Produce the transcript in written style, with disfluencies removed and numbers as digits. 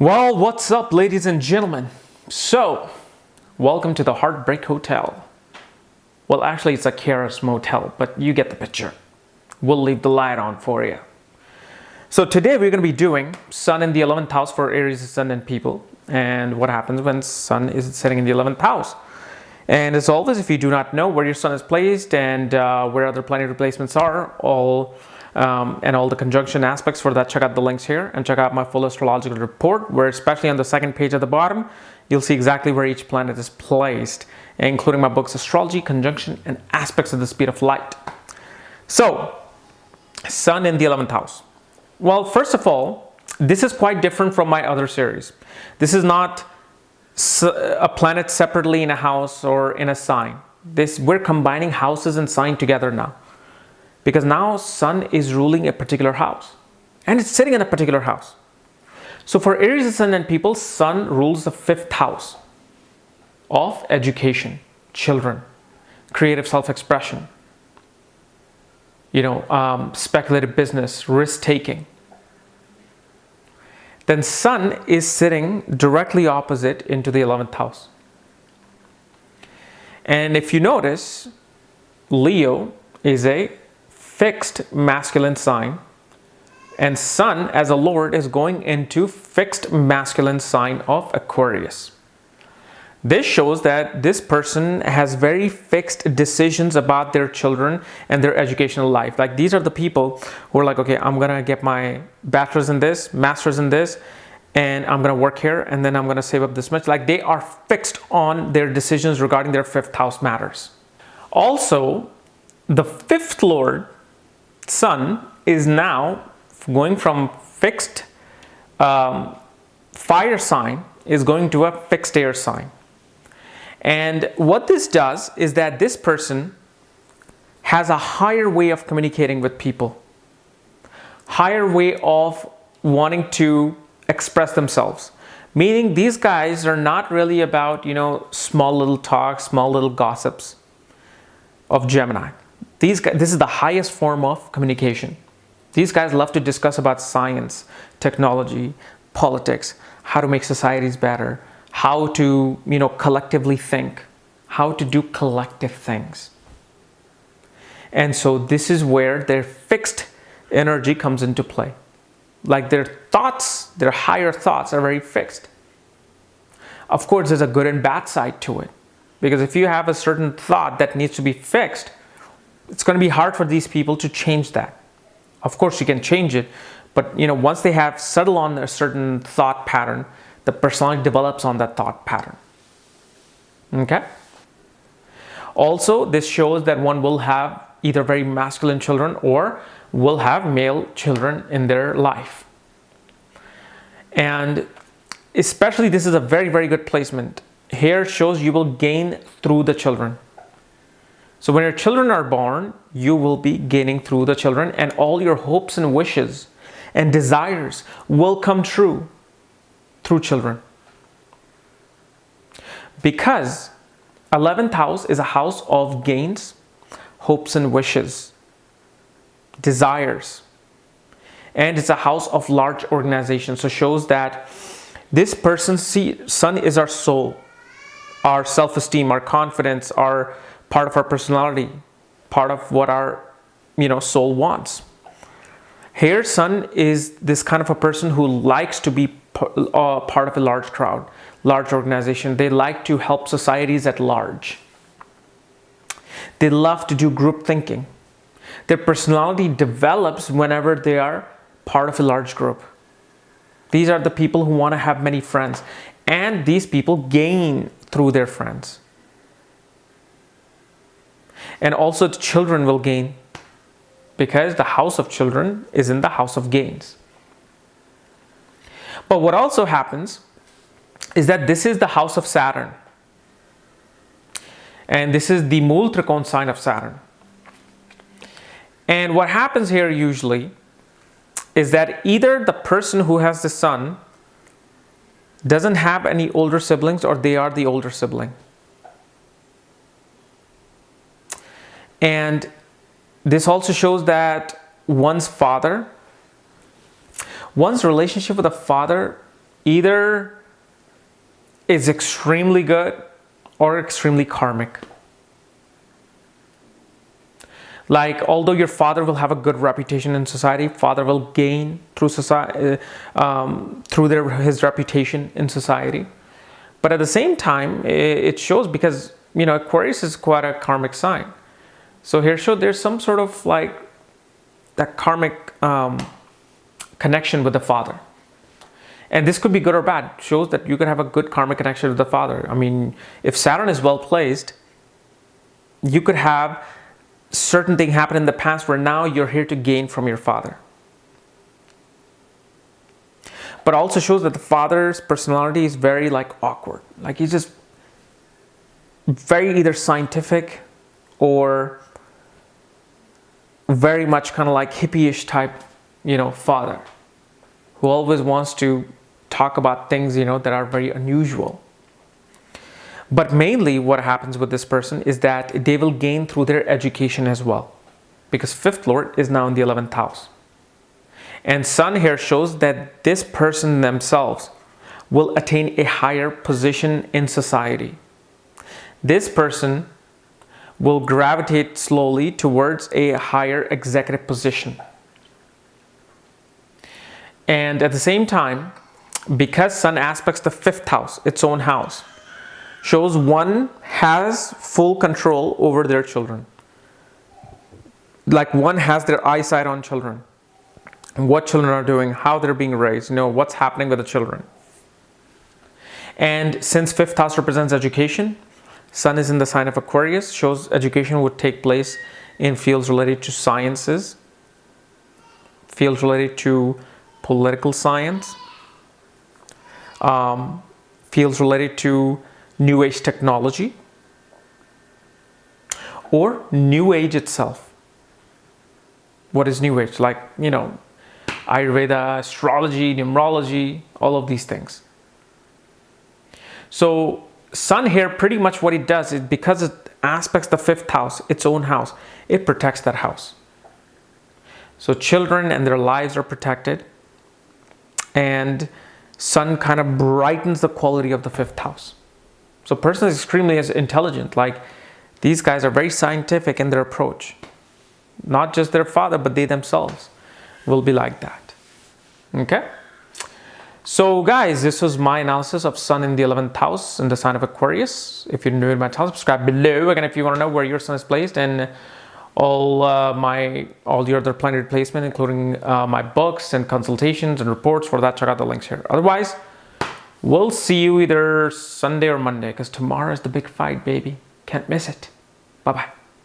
Well, what's up, ladies and gentlemen? So, welcome to the Heartbreak Hotel. Well, actually, it's a KRS motel, but you get the picture. We'll leave the light on for you. So today we're going to be doing Sun in the 11th house for Aries Ascendant people, and what happens when Sun is sitting in the 11th house. And as always, if you do not know where your Sun is placed and where other planetary placements are, and all the conjunction aspects for that, check out the links here and check out my full astrological report, where especially on the second page at the bottom, you'll see exactly where each planet is placed, including my books, Astrology, Conjunction, and Aspects of the Speed of Light. So, Sun in the 11th house. Well, first of all, this is quite different from my other series. This is not a planet separately in a house or in a sign. We're combining houses and sign together now. Because now Sun is ruling a particular house. And it's sitting in a particular house. So for Aries Ascendant people, Sun rules the 5th house of education, children, creative self-expression, speculative business, risk-taking. Then Sun is sitting directly opposite into the 11th house. And if you notice, Leo is a fixed masculine sign, and Sun as a lord is going into fixed masculine sign of Aquarius. This shows that this person has very fixed decisions about their children and their educational life. Like, these are the people who are like, okay, I'm gonna get my bachelor's in this, master's in this, and I'm gonna work here, and then I'm gonna save up this much. Like, they are fixed on their decisions regarding their 5th house matters. Also, the 5th lord, Sun, is now going from fixed fire sign is going to a fixed air sign. And what this does is that this person has a higher way of communicating with people, higher way of wanting to express themselves. Meaning these guys are not really about, small little talks, small little gossips of Gemini. This is the highest form of communication. These guys love to discuss about science, technology, politics, how to make societies better, how to, collectively think, how to do collective things. And so this is where their fixed energy comes into play. Like, their thoughts, their higher thoughts are very fixed. Of course, there's a good and bad side to it. Because if you have a certain thought that needs to be fixed, it's going to be hard for these people to change that. Of course, you can change it, but once they have settled on a certain thought pattern, the personality develops on that thought pattern. Okay? Also, this shows that one will have either very masculine children or will have male children in their life. And especially, this is a very, very good placement. Here shows you will gain through the children. So when your children are born, you will be gaining through the children, and all your hopes and wishes and desires will come true through children. Because 11th house is a house of gains, hopes and wishes, desires. And it's a house of large organization. So it shows that this person's Sun is our soul, our self-esteem, our confidence, our part of our personality, part of what our soul wants. Here, Sun is this kind of a person who likes to be part of a large crowd, large organization. They like to help societies at large. They love to do group thinking. Their personality develops whenever they are part of a large group. These are the people who want to have many friends, and these people gain through their friends. And also the children will gain, because the house of children is in the house of gains. But what also happens is that this is the house of Saturn. And this is the Mool Trikon sign of Saturn. And what happens here usually is that either the person who has the Sun doesn't have any older siblings, or they are the older sibling. And this also shows that one's relationship with a father either is extremely good or extremely karmic. Like, although your father will have a good reputation in society, father will gain through society, through his reputation in society. But at the same time, it shows, because, you know, Aquarius is quite a karmic sign. So here there's some sort of like that karmic connection with the father. And this could be good or bad. It shows that you could have a good karmic connection with the father. I mean, if Saturn is well placed, you could have certain thing happen in the past where now you're here to gain from your father. But also shows that the father's personality is very like awkward. Like, he's just very either scientific or very much kind of like hippie-ish type, you know, father, who always wants to talk about things, you know, that are very unusual. But mainly what happens with this person is that they will gain through their education as well, because fifth lord is now in the 11th house. And sun here shows that this person themselves will attain a higher position in society. This person will gravitate slowly towards a higher executive position. And at the same time, because sun aspects the fifth house, its own house, shows one has full control over their children. Like, one has their eyesight on children, and what children are doing, how they're being raised, you know, what's happening with the children. And since fifth house represents education, sun is in the sign of Aquarius, shows education would take place in fields related to sciences, fields related to political science, fields related to New Age technology, or New Age itself. What is New Age? Like, you know, Ayurveda, astrology, numerology, all of these things. So sun here, pretty much what it does is, because it aspects the fifth house, its own house, it protects that house. So children and their lives are protected, and sun kind of brightens the quality of the fifth house. So person is extremely intelligent. Like, these guys are very scientific in their approach. Not just their father, but they themselves will be like that. Okay? So guys, this was my analysis of sun in the 11th house in the sign of Aquarius. If you're new to my channel, subscribe below. Again, if you want to know where your sun is placed and all your other planetary placement, including my books and consultations and reports, for that, check out the links here. Otherwise, we'll see you either Sunday or Monday, because tomorrow is the big fight, baby. Can't miss it. Bye-bye.